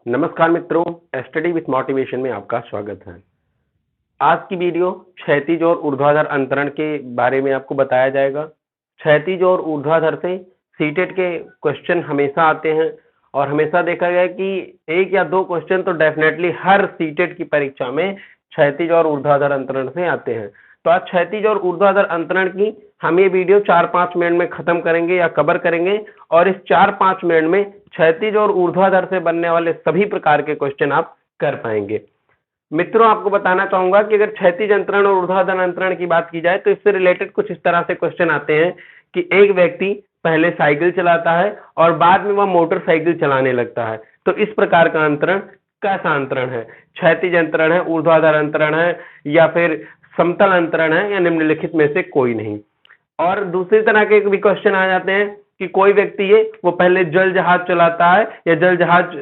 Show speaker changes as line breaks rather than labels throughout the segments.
नमस्कार मित्रों, study with motivation में आपका स्वागत है। आज की वीडियो क्षैतिज और ऊर्ध्वाधर अंतरण के बारे में आपको बताया जाएगा। क्षैतिज और ऊर्ध्वाधर से सीटेट के क्वेश्चन हमेशा आते हैं और हमेशा देखा गया कि एक या दो क्वेश्चन तो डेफिनेटली हर सीटेट की परीक्षा में क्षैतिज और ऊर्ध्वाधर अंतरण से आते हैं। तो आज क्षैतिज और ऊर्ध्वाधर अंतरण की हम ये वीडियो 4-5 मिनट में खत्म करेंगे या कवर करेंगे और इस 4-5 मिनट में क्षैतिज और ऊर्ध्वाधर से बनने वाले सभी प्रकार के क्वेश्चन आप कर पाएंगे। मित्रों, आपको बताना चाहूंगा कि अगर क्षैतिज अंतरण और ऊर्ध्वाधर अंतरण की बात की जाए तो इससे रिलेटेड कुछ इस तरह से क्वेश्चन आते हैं कि एक व्यक्ति पहले साइकिल चलाता है और बाद में वह मोटरसाइकिल चलाने लगता है, तो इस प्रकार का अंतरण कैसा अंतरण है? क्षैतिज अंतरण है, ऊर्ध्वाधर अंतरण है या फिर समतल अंतरण है या निम्नलिखित में से कोई नहीं। और दूसरी तरह के भी क्वेश्चन आ जाते हैं कि कोई व्यक्ति है वो पहले जल जहाज चलाता है या जल जहाज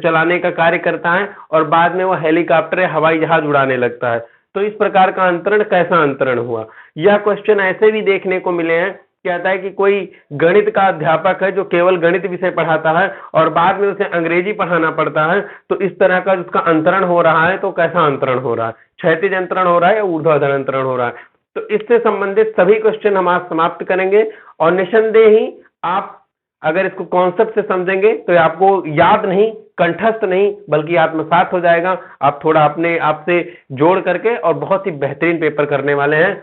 चलाने का कार्य करता है और बाद में वो हेलीकॉप्टर या हवाई जहाज उड़ाने लगता है, तो इस प्रकार का अंतरण कैसा अंतरण हुआ। यह क्वेश्चन ऐसे भी देखने को मिले हैं, कहता है कि कोई गणित का अध्यापक है जो केवल गणित विषय पढ़ाता है और बाद में उसे अंग्रेजी पढ़ाना पड़ता है, तो इस तरह का उसका अंतरण हो रहा है, तो कैसा अंतरण हो रहा है, क्षैतिज अंतरण हो रहा है या ऊर्ध्वाधर अंतरण हो रहा है। तो इससे संबंधित सभी क्वेश्चन हम आज समाप्त करेंगे और निसंदेह ही आप अगर इसको कॉन्सेप्ट से समझेंगे तो आपको याद नहीं, कंठस्थ नहीं, बल्कि आत्मसात हो जाएगा। आप थोड़ा अपने आप से जोड़ करके और बहुत ही बेहतरीन पेपर करने वाले हैं।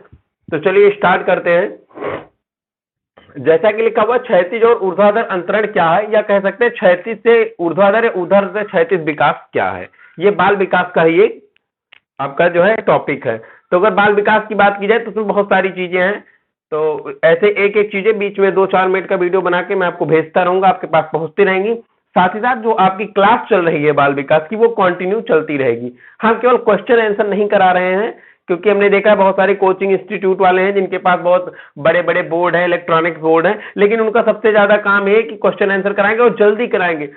तो चलिए स्टार्ट करते हैं। जैसा कि लिखा हुआ क्षैतिज और ऊर्ध्वाधर अंतरण क्या है, या कह सकते हैं क्षैतिज से ऊर्ध्वाधर या ऊर्ध्वाधर से क्षैतिज विकास क्या है। ये बाल विकास का ही एक आपका जो है टॉपिक है। तो अगर बाल विकास की बात की जाए तो उसमें बहुत सारी चीजें हैं, तो ऐसे एक एक चीजें बीच में 2-4 मिनट का वीडियो बना के मैं आपको भेजता रहूंगा, आपके पास पहुंचती रहेंगी। साथ ही साथ जो आपकी क्लास चल रही है बाल विकास की वो कंटिन्यू चलती रहेगी। हम केवल क्वेश्चन आंसर नहीं करा रहे हैं, क्योंकि हमने देखा है बहुत सारे कोचिंग इंस्टीट्यूट वाले हैं जिनके पास बहुत बड़े बड़े बोर्ड है, इलेक्ट्रॉनिक्स बोर्ड है, लेकिन उनका सबसे ज्यादा काम है कि क्वेश्चन आंसर कराएंगे और जल्दी कराएंगे।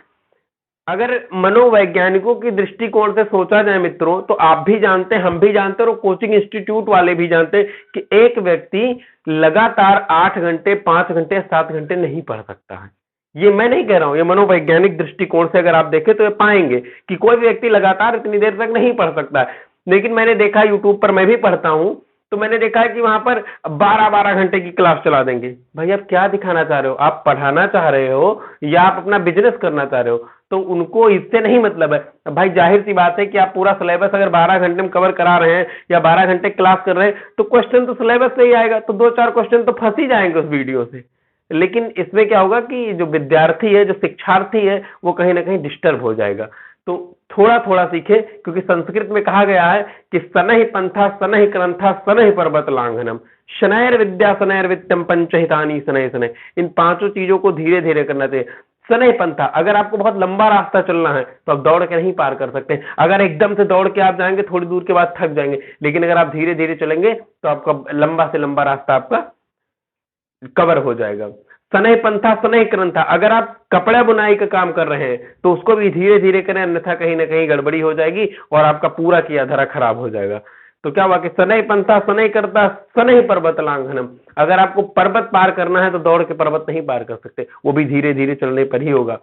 अगर मनोवैज्ञानिकों की दृष्टिकोण से सोचा जाए मित्रों, तो आप भी जानते हैं, हम भी जानते हैं और कोचिंग इंस्टीट्यूट वाले भी जानते हैं कि एक व्यक्ति लगातार 8 घंटे, 5 घंटे, 7 घंटे नहीं पढ़ सकता है। ये मैं नहीं कह रहा हूं, ये मनोवैज्ञानिक दृष्टिकोण से अगर आप देखें तो ये पाएंगे कि कोई व्यक्ति लगातार इतनी देर तक नहीं पढ़ सकता है। लेकिन मैंने देखा यूट्यूब पर, मैं भी पढ़ता हूं, तो मैंने देखा है कि वहां पर 12-12 घंटे की क्लास चला देंगे। भाई आप क्या दिखाना चाह रहे हो? आप पढ़ाना चाह रहे हो या आप अपना बिजनेस करना चाह रहे हो? तो उनको इससे नहीं मतलब है। भाई जाहिर सी बात है कि आप पूरा सिलेबस अगर 12 घंटे में कवर करा रहे हैं या 12 घंटे क्लास कर रहे हैं, तो क्वेश्चन तो सिलेबस से ही आएगा, तो 2-4 क्वेश्चन तो फंस ही जाएंगे उस वीडियो से। लेकिन इसमें क्या होगा कि जो विद्यार्थी है, जो शिक्षार्थी है, वो कहीं ना कहीं डिस्टर्ब हो जाएगा। तो थोड़ा थोड़ा सीखे, क्योंकि संस्कृत में कहा गया है कि सनहि पंथा सनहि क्रंथा सनहि पर्वत लांघनम, शनैर विद्या शनैर वित्तम पंचहितानि शनैः शनैः। इन 5 चीजों को धीरे धीरे करना चाहिए। सनहि पंथा, अगर आपको बहुत लंबा रास्ता चलना है तो आप दौड़ के नहीं पार कर सकते। अगर एकदम से दौड़ के आप जाएंगे थोड़ी दूर के बाद थक जाएंगे, लेकिन अगर आप धीरे धीरे चलेंगे तो आपका लंबा से लंबा रास्ता आपका कवर हो जाएगा। सनह पंथा सनह क्रंथा, अगर आप कपड़ा बुनाई का काम कर रहे हैं तो उसको भी धीरे धीरे करें, अन्यथा कहीं ना कहीं गड़बड़ी हो जाएगी और आपका पूरा किया धरा खराब हो जाएगा। तो क्या हुआ कि सनह पंथा सनह करता सनह पर्वत लांघनम, अगर आपको पर्वत पार करना है तो दौड़ के पर्वत नहीं पार कर सकते, वो भी धीरे धीरे चलने पर ही होगा।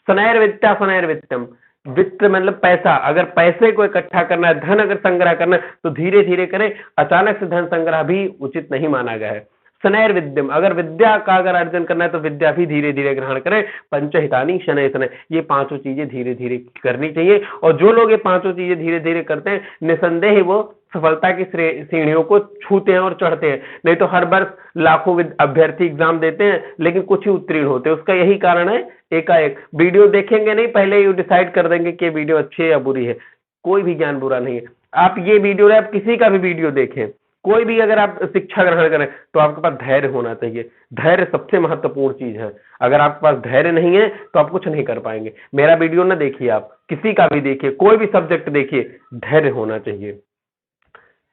सनैर विद्या सनैर वित्तम, वित्त मतलब पैसा, अगर पैसे को इकट्ठा करना है, धन अगर संग्रह करना है तो धीरे धीरे करें, अचानक से धन संग्रह भी उचित नहीं माना गया है। शनैर विद्यम, अगर विद्या का अगर अर्जन करना है तो विद्या भी धीरे धीरे ग्रहण करें। पंचहितानि शनैः शनैः, ये 5 चीजें धीरे धीरे करनी चाहिए। और जो लोग ये 5 चीजें धीरे धीरे करते हैं, निसंदेह वो सफलता की सीढ़ियों को छूते हैं और चढ़ते हैं। नहीं तो हर वर्ष लाखों अभ्यर्थी एग्जाम देते हैं लेकिन कुछ ही उत्तीर्ण होते हैं। उसका यही कारण है, एकाएक वीडियो देखेंगे नहीं, पहले ही डिसाइड कर देंगे कि वीडियो अच्छी है या बुरी है। कोई भी ज्ञान बुरा नहीं है। आप ये वीडियो, आप किसी का भी वीडियो देखें, कोई भी अगर आप शिक्षा ग्रहण करें तो आपके पास धैर्य होना चाहिए। धैर्य सबसे महत्वपूर्ण चीज है। अगर आपके पास धैर्य नहीं है तो आप कुछ नहीं कर पाएंगे। मेरा वीडियो ना देखिए, आप किसी का भी देखिए, कोई भी सब्जेक्ट देखिए, धैर्य होना चाहिए।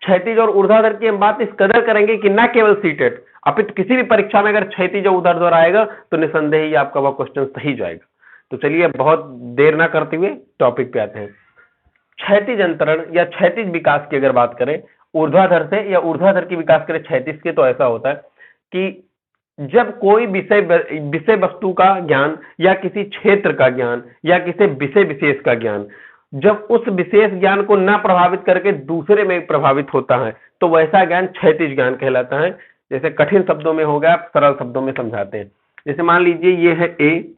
क्षैतिज और ऊर्ध्वाधर की हम बात इस कदर करेंगे कि ना केवल सीटेट, अपितु किसी भी परीक्षा में अगर क्षैतिज और ऊर्ध्वाधर आएगा तो निसंदेह ही आपका वह क्वेश्चन सही जाएगा। तो चलिए अब बहुत देर ना करते हुए टॉपिक पे आते हैं। क्षैतिज अंतरण या क्षैतिज विकास की अगर बात करें ऊर्ध्वाधर से, या ऊर्ध्वाधर की विकास करें क्षैतिज के, तो ऐसा होता है कि जब कोई विषय वस्तु का ज्ञान या किसी क्षेत्र का ज्ञान या किसी विषय विशेष का ज्ञान जब उस विशेष ज्ञान को न प्रभावित करके दूसरे में प्रभावित होता है तो वैसा ज्ञान क्षैतिज ज्ञान कहलाता है। जैसे कठिन शब्दों में हो गया, आप सरल शब्दों में समझाते हैं। जैसे मान लीजिए ये है ए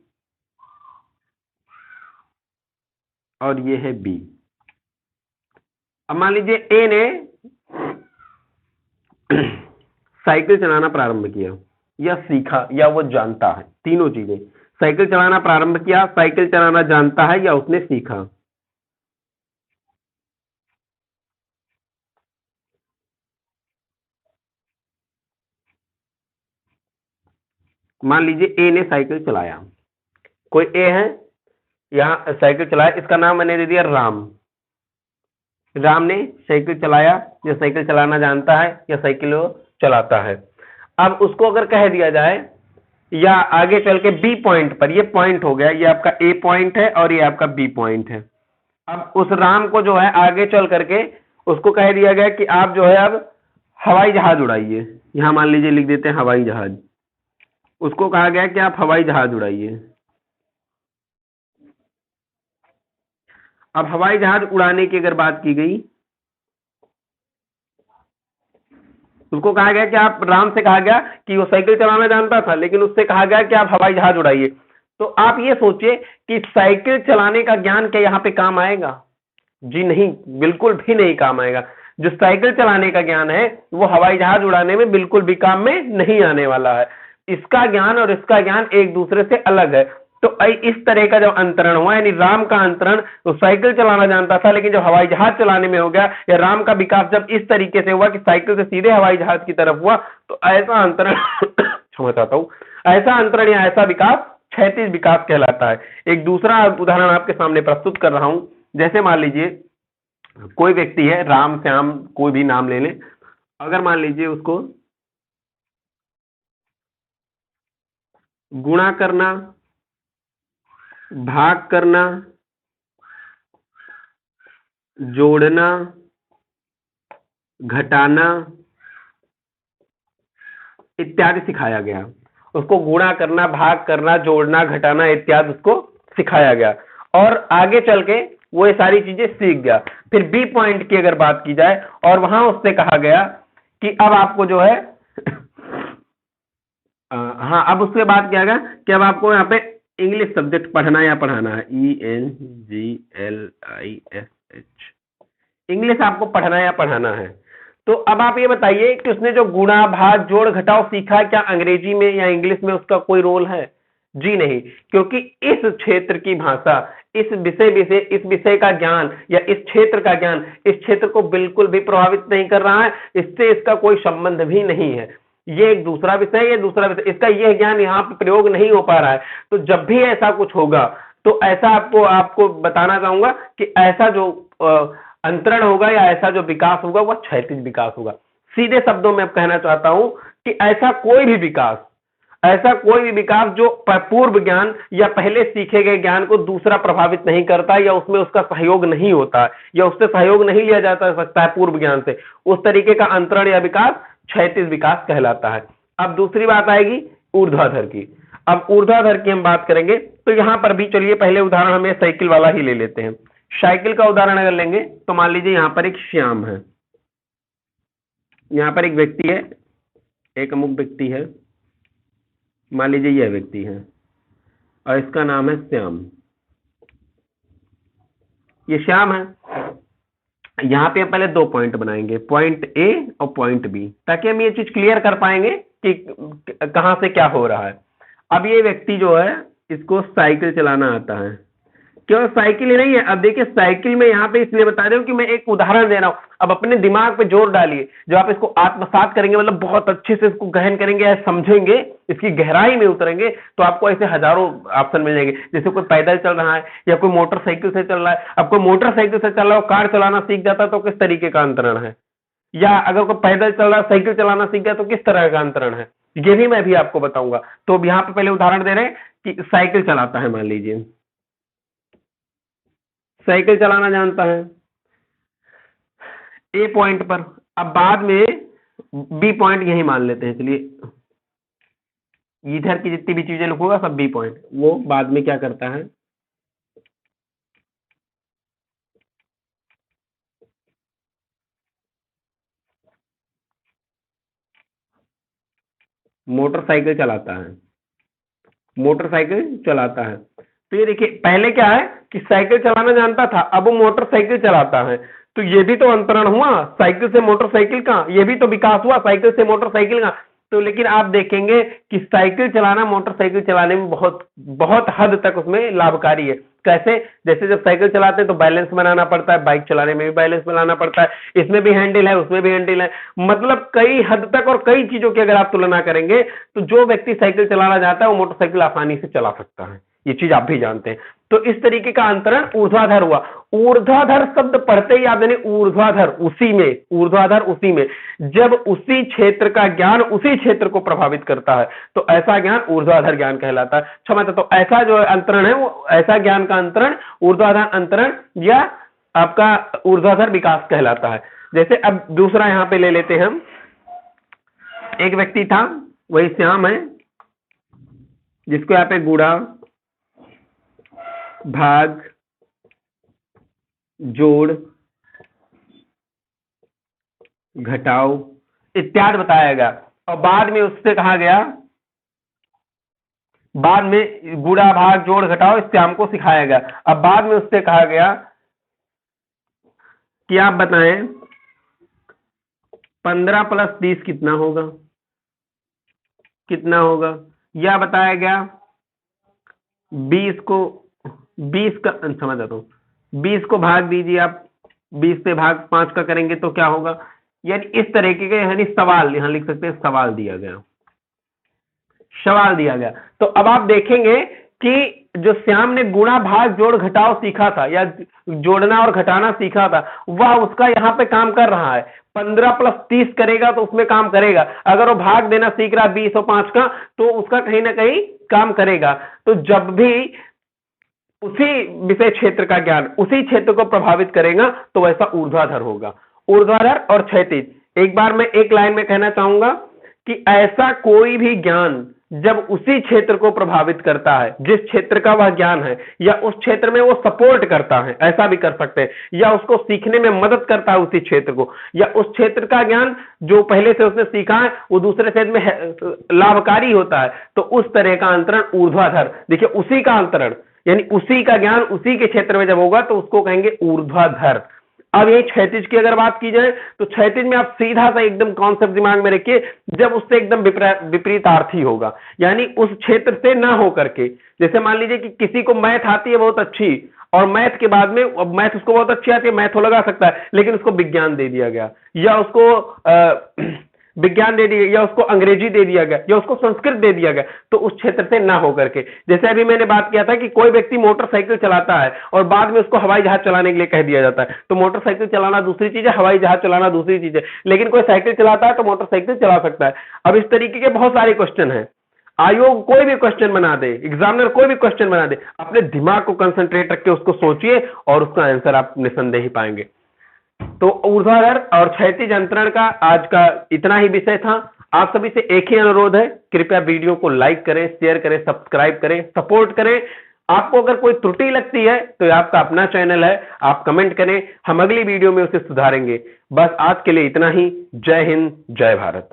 और ये है बी। अब मान लीजिए ए ने साइकिल चलाना प्रारंभ किया या सीखा या वो जानता है, तीनों चीजें। साइकिल चलाना प्रारंभ किया, साइकिल चलाना जानता है या उसने सीखा। मान लीजिए ए ने साइकिल चलाया, कोई ए है यहां साइकिल चलाया, इसका नाम मैंने दे दिया राम। राम ने साइकिल चलाया या साइकिल चलाना जानता है या साइकिल चलाता है। अब उसको अगर कह दिया जाए या आगे चल के बी पॉइंट पर, ये पॉइंट हो गया, ये आपका ए पॉइंट है और ये आपका बी पॉइंट है। अब उस राम को जो है आगे चल करके उसको कह दिया गया कि आप जो है अब हवाई जहाज उड़ाइए। यहां मान लीजिए लिख देते हैं हवाई जहाज। उसको कहा गया कि आप हवाई जहाज उड़ाइए। अब हवाई जहाज उड़ाने की अगर बात की गई, उसको कहा गया कि आप, राम से कहा गया कि वो साइकिल चलाना जानता था लेकिन उससे कहा गया कि आप हवाई जहाज उड़ाइए। तो आप ये सोचिए कि साइकिल चलाने का ज्ञान क्या यहाँ पे काम आएगा? जी नहीं, बिल्कुल भी नहीं काम आएगा। जो साइकिल चलाने का ज्ञान है वो हवाई जहाज उड़ाने में बिल्कुल भी काम में नहीं आने वाला है। इसका ज्ञान और इसका ज्ञान एक दूसरे से अलग है। तो इस तरह का जब अंतरण हुआ, यानी राम का अंतरण, तो साइकिल चलाना जानता था लेकिन जब हवाई जहाज चलाने में हो गया, या राम का विकास जब इस तरीके से हुआ कि साइकिल से सीधे हवाई जहाज की तरफ हुआ, तो ऐसा अंतरण क्षमा चाहता हूं, ऐसा अंतरण या ऐसा विकास क्षैतिज विकास कहलाता है। एक दूसरा उदाहरण आपके सामने प्रस्तुत कर रहा हूं। जैसे मान लीजिए कोई व्यक्ति है, राम श्याम कोई भी नाम ले लें, अगर मान लीजिए उसको गुणा करना, भाग करना, जोड़ना, घटाना इत्यादि सिखाया गया। उसको गुणा करना, भाग करना, जोड़ना, घटाना इत्यादि उसको सिखाया गया और आगे चल के वो ये सारी चीजें सीख गया। फिर बी पॉइंट की अगर बात की जाए और वहां उससे कहा गया कि अब आपको जो है हाँ, अब उसके बाद क्या गया कि अब आपको यहाँ पे इंग्लिश सब्जेक्ट पढ़ना या पढ़ाना है। ENGLISH, इंग्लिश आपको पढ़ना या पढ़ाना है। तो अब आप ये बताइए कि उसने जो गुणा, भाग, जोड़, घटाव सीखा, क्या अंग्रेजी में या इंग्लिश में उसका कोई रोल है? जी नहीं, क्योंकि इस क्षेत्र की भाषा, इस विषय का ज्ञान या इस क्षेत्र का ज्ञान इस क्षेत्र को बिल्कुल भी प्रभावित नहीं कर रहा है। इससे इसका कोई संबंध भी नहीं है। ये एक दूसरा विषय, ये दूसरा विषय, इसका यह ज्ञान यहाँ पे प्रयोग नहीं हो पा रहा है। तो जब भी ऐसा कुछ होगा तो ऐसा आपको बताना चाहूंगा कि ऐसा जो अंतरण होगा या ऐसा जो विकास होगा वह क्षैतिज विकास होगा। सीधे शब्दों में अब कहना चाहता हूं कि ऐसा कोई भी विकास जो पूर्व ज्ञान या पहले सीखे गए ज्ञान को दूसरा प्रभावित नहीं करता या उसमें उसका सहयोग नहीं होता या उससे सहयोग नहीं लिया जा सकता है पूर्व ज्ञान से, उस तरीके का अंतरण या विकास क्षैतिज विकास कहलाता है। अब दूसरी बात आएगी ऊर्ध्वाधर की। अब ऊर्ध्वाधर की हम बात करेंगे तो यहां पर भी चलिए पहले उदाहरण हमें साइकिल वाला ही ले लेते हैं। साइकिल का उदाहरण अगर लेंगे तो मान लीजिए यहां पर एक श्याम है, यहां पर एक व्यक्ति है, एक अमुक व्यक्ति है, मान लीजिए यह व्यक्ति है और इसका नाम है श्याम। ये श्याम है। यहां पे हम पहले दो पॉइंट बनाएंगे, पॉइंट ए और पॉइंट बी, ताकि हम ये चीज क्लियर कर पाएंगे कि कहां से क्या हो रहा है। अब ये व्यक्ति जो है इसको साइकिल चलाना आता है, केवल साइकिल ही नहीं है। अब देखिए साइकिल में यहाँ पे इसलिए बता रहे हूँ कि मैं एक उदाहरण दे रहा हूँ। अब अपने दिमाग पे जोर डालिए, जब आप इसको आत्मसात करेंगे, मतलब बहुत अच्छे से इसको गहन करेंगे या समझेंगे, इसकी गहराई में उतरेंगे, तो आपको ऐसे हजारों ऑप्शन मिल जाएंगे। जैसे कोई पैदल चल रहा है या कोई मोटरसाइकिल से चल रहा है। अब कोई मोटरसाइकिल से चल रहा है, कार चलाना सीख जाता है तो किस तरीके का अंतरण है, या अगर कोई पैदल चल रहा है साइकिल चलाना सीख गया तो किस तरह का अंतरण है, ये भी मैं भी आपको बताऊंगा। तो यहाँ पे पहले उदाहरण दे रहे हैं कि साइकिल चलाता है, मान लीजिए साइकिल चलाना जानता है ए पॉइंट पर। अब बाद में बी पॉइंट यही मान लेते हैं, चलिए इधर की जितनी भी चीजें लिखूंगा सब बी पॉइंट, वो बाद में क्या करता है, मोटरसाइकिल चलाता है, मोटरसाइकिल चलाता है। तो ये देखिए पहले क्या है कि साइकिल चलाना जानता था, अब वो मोटरसाइकिल चलाता है। तो ये भी तो अंतरण हुआ साइकिल से मोटरसाइकिल का, ये भी तो विकास हुआ साइकिल से मोटरसाइकिल का। तो लेकिन आप देखेंगे कि साइकिल चलाना मोटरसाइकिल चलाने में बहुत बहुत हद तक उसमें लाभकारी है। कैसे? जैसे जब साइकिल चलाते हैं तो बैलेंस बनाना पड़ता है, बाइक चलाने में भी बैलेंस बनाना पड़ता है, इसमें भी हैंडल है उसमें भी हैंडल है, मतलब कई हद तक और कई चीजों की अगर आप तुलना करेंगे तो जो व्यक्ति साइकिल चलाना चाहता है वो मोटरसाइकिल आसानी से चला सकता है, ये चीज आप भी जानते हैं। तो इस तरीके का अंतरण ऊर्ध्वाधर हुआ। ऊर्ध्वाधर शब्द पढ़ते ही आप यानी ऊर्ध्वाधर उसी में, ऊर्ध्वाधर उसी में, जब उसी क्षेत्र का ज्ञान उसी क्षेत्र को प्रभावित करता है तो ऐसा ज्ञान ऊर्ध्वाधर ज्ञान कहलाता है। क्षमा, तो ऐसा जो अंतरण है वो ऐसा ज्ञान का अंतरण ऊर्ध्वाधर अंतरण या आपका ऊर्ध्वाधर विकास कहलाता है। जैसे अब दूसरा यहां पे ले लेते हैं हम, एक व्यक्ति था वही श्याम है, जिसको यहाँ पे गुणा भाग जोड़ घटाओ इत्यादि बताया गया, और बाद में उससे कहा गया, बाद में गुणा भाग जोड़ घटाओ इस श्याम को सिखाया गया। अब बाद में उससे कहा गया कि आप बताएं 15 + 30 कितना होगा, कितना होगा, यह बताया गया 20 का समझ आता हूं, 20 को भाग दीजिए आप, 20 से भाग 5 का करेंगे तो क्या होगा, यानी इस तरीके के यानी सवाल यहां लिख सकते हैं, सवाल दिया गया, सवाल दिया गया। तो अब आप देखेंगे कि जो श्याम ने गुणा भाग जोड़ घटाव सीखा था या जोड़ना और घटाना सीखा था वह उसका यहां पे काम कर रहा है। 15 + 30 करेगा तो उसमें काम करेगा, अगर वो भाग देना सीख रहा है 20 और 5 का तो उसका कहीं ना कहीं काम करेगा। तो जब भी उसी विषय क्षेत्र का ज्ञान उसी क्षेत्र को प्रभावित करेगा तो वैसा ऊर्ध्वाधर होगा। ऊर्ध्वाधर और क्षैतिज, एक बार मैं एक लाइन में कहना चाहूंगा कि ऐसा कोई भी ज्ञान जब उसी क्षेत्र को प्रभावित करता है जिस क्षेत्र का वह ज्ञान है, या उस क्षेत्र में वो सपोर्ट करता है, ऐसा भी कर सकते हैं, या उसको सीखने में मदद करता है उसी क्षेत्र को, या उस क्षेत्र का ज्ञान जो पहले से उसने सीखा है वो दूसरे क्षेत्र में लाभकारी होता है, तो उस तरह का अंतरण ऊर्ध्वाधर। देखिए उसी का अंतरण यानी उसी का ज्ञान उसी के क्षेत्र में जब होगा तो उसको कहेंगे ऊर्ध्वाधर। अब ये क्षैतिज की अगर बात की जाए तो क्षैतिज में आप सीधा सा एकदम कॉन्सेप्ट दिमाग में रखिए, जब उससे एकदम विपरीतार्थी होगा, यानी उस क्षेत्र से ना हो करके, जैसे मान लीजिए कि किसी को मैथ आती है बहुत अच्छी और मैथ के बाद में मैथ उसको बहुत अच्छी आती है, मैथ वो लगा सकता है, लेकिन उसको विज्ञान दे दिया गया या उसको विज्ञान दे दिया या उसको अंग्रेजी दे दिया गया या उसको संस्कृत दे दिया गया, तो उस क्षेत्र से ना होकर के, जैसे अभी मैंने बात किया था कि कोई व्यक्ति मोटरसाइकिल चलाता है और बाद में उसको हवाई जहाज चलाने के लिए कह दिया जाता है, तो मोटरसाइकिल चलाना दूसरी चीज है, हवाई जहाज चलाना दूसरी चीज है, लेकिन कोई साइकिल चलाता है तो मोटरसाइकिल चला सकता है। अब इस तरीके के बहुत सारे क्वेश्चन है, आयोग कोई भी क्वेश्चन बना दे, एग्जामिनर कोई भी क्वेश्चन बना दे, अपने दिमाग को कंसंट्रेट रख के उसको सोचिए और उसका आंसर आप निसंदेह ही पाएंगे। तो ऊर्ध्वाधर और क्षैतिज अंतरण का आज का इतना ही विषय था। आप सभी से एक ही अनुरोध है, कृपया वीडियो को लाइक करें, शेयर करें, सब्सक्राइब करें, सपोर्ट करें। आपको अगर कोई त्रुटि लगती है तो ये आपका अपना चैनल है, आप कमेंट करें, हम अगली वीडियो में उसे सुधारेंगे। बस आज के लिए इतना ही। जय हिंद, जय भारत।